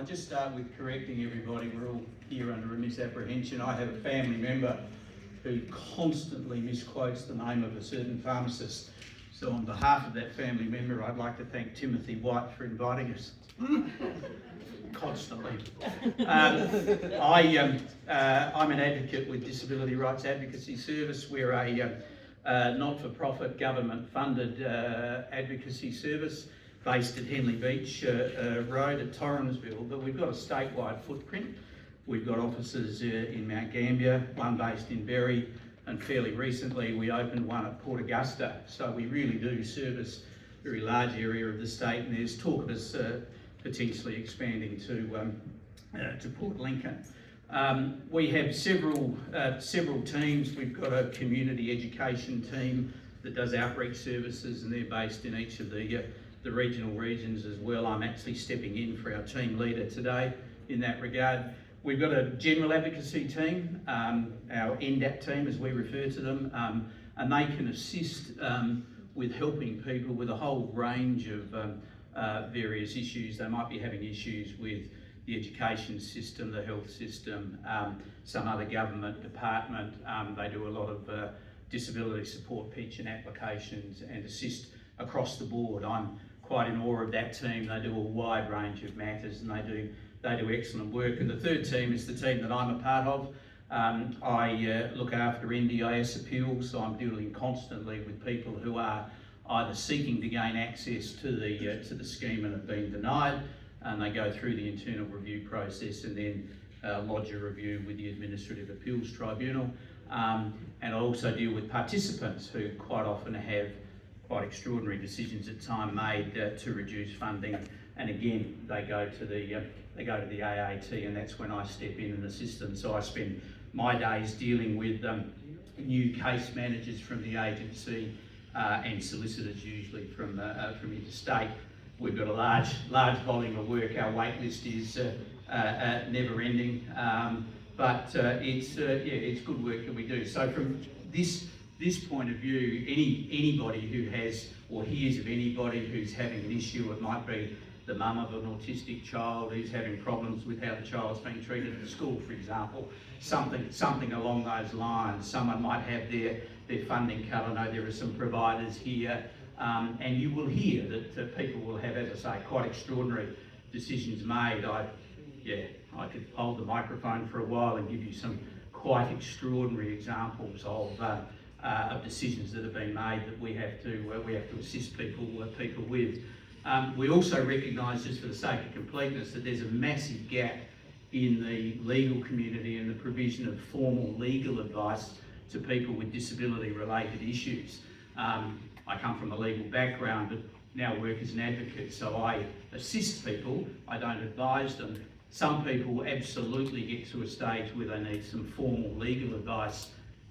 I'll just start with correcting everybody. We're all here under a misapprehension. I have a family member who constantly misquotes the name of a certain pharmacist. So on behalf of that family member, I'd like to thank Timothy White for inviting us. Constantly. I'm an advocate with Disability Rights Advocacy Service. We're a not-for-profit government-funded advocacy service based at Henley Beach Road at Torrensville, but we've got a statewide footprint. We've got offices in Mount Gambier, one based in Berry, and fairly recently we opened one at Port Augusta. So we really do service a very large area of the state, and there's talk of us potentially expanding to Port Lincoln. We have several teams. We've got a community education team that does outreach services, and they're based in each of the regional regions as well. I'm actually stepping in for our team leader today in that regard. We've got a general advocacy team, our NDAP team as we refer to them, and they can assist with helping people with a whole range of various issues. They might be having issues with the education system, the health system, some other government department. They do a lot of disability support pension applications and assist across the board. I'm quite in awe of that team. They do a wide range of matters, and they do excellent work. And the third team is the team that I'm a part of. I look after NDIS appeals, so I'm dealing constantly with people who are either seeking to gain access to the scheme and have been denied, and they go through the internal review process and then lodge a review with the Administrative Appeals Tribunal. And I also deal with participants who quite often have quite extraordinary decisions at time made to reduce funding, and again they go to the AAT, and that's when I step in and assist them. So I spend my days dealing with new case managers from the agency and solicitors usually from interstate. We've got a large volume of work. Our wait list is never ending, but it's good work that we do. So from this point of view, anybody who has or hears of anybody who's having an issue, it might be the mum of an autistic child who's having problems with how the child's being treated at school, for example, something along those lines. Someone might have their funding cut. I know there are some providers here, and you will hear that people will have, as I say, quite extraordinary decisions made. I could hold the microphone for a while and give you some quite extraordinary examples of decisions that have been made that we have to assist people with. We also recognise, just for the sake of completeness, that there's a massive gap in the legal community and the provision of formal legal advice to people with disability-related issues. I come from a legal background, but now work as an advocate, so I assist people, I don't advise them. Some people absolutely get to a stage where they need some formal legal advice.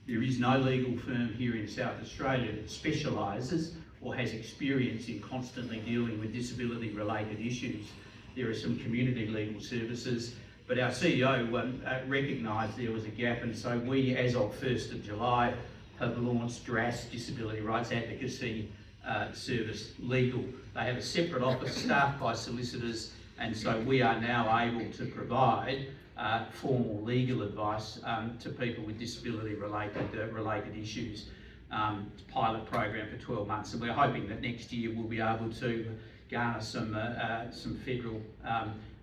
There is no legal firm here in South Australia that specialises or has experience in constantly dealing with disability-related issues. There are some community legal services, but our CEO recognised there was a gap, and so we, as of 1st of July, have launched DRAS, Disability Rights Advocacy Service Legal. They have a separate office staffed by solicitors, and so we are now able to provide formal legal advice to people with disability-related issues. It's a pilot program for 12 months, and we're hoping that next year we'll be able to garner some federal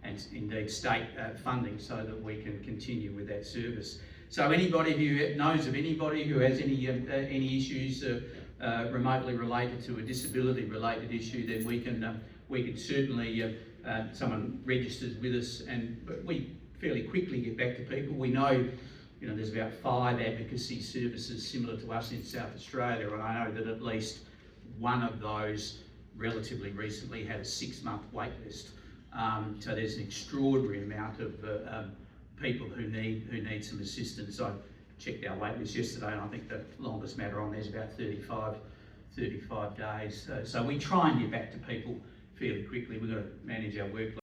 and indeed state funding so that we can continue with that service. So anybody who knows of anybody who has any issues remotely related to a disability-related issue, then we can certainly someone registers with us, and we fairly quickly get back to people. We know, there's about 5 advocacy services similar to us in South Australia, and I know that at least one of those relatively recently had a 6-month wait list. So there's an extraordinary amount of people who need some assistance. I checked our wait list yesterday, and I think the longest matter on there is about 35 days. So we try and get back to people fairly quickly. We've got to manage our workload.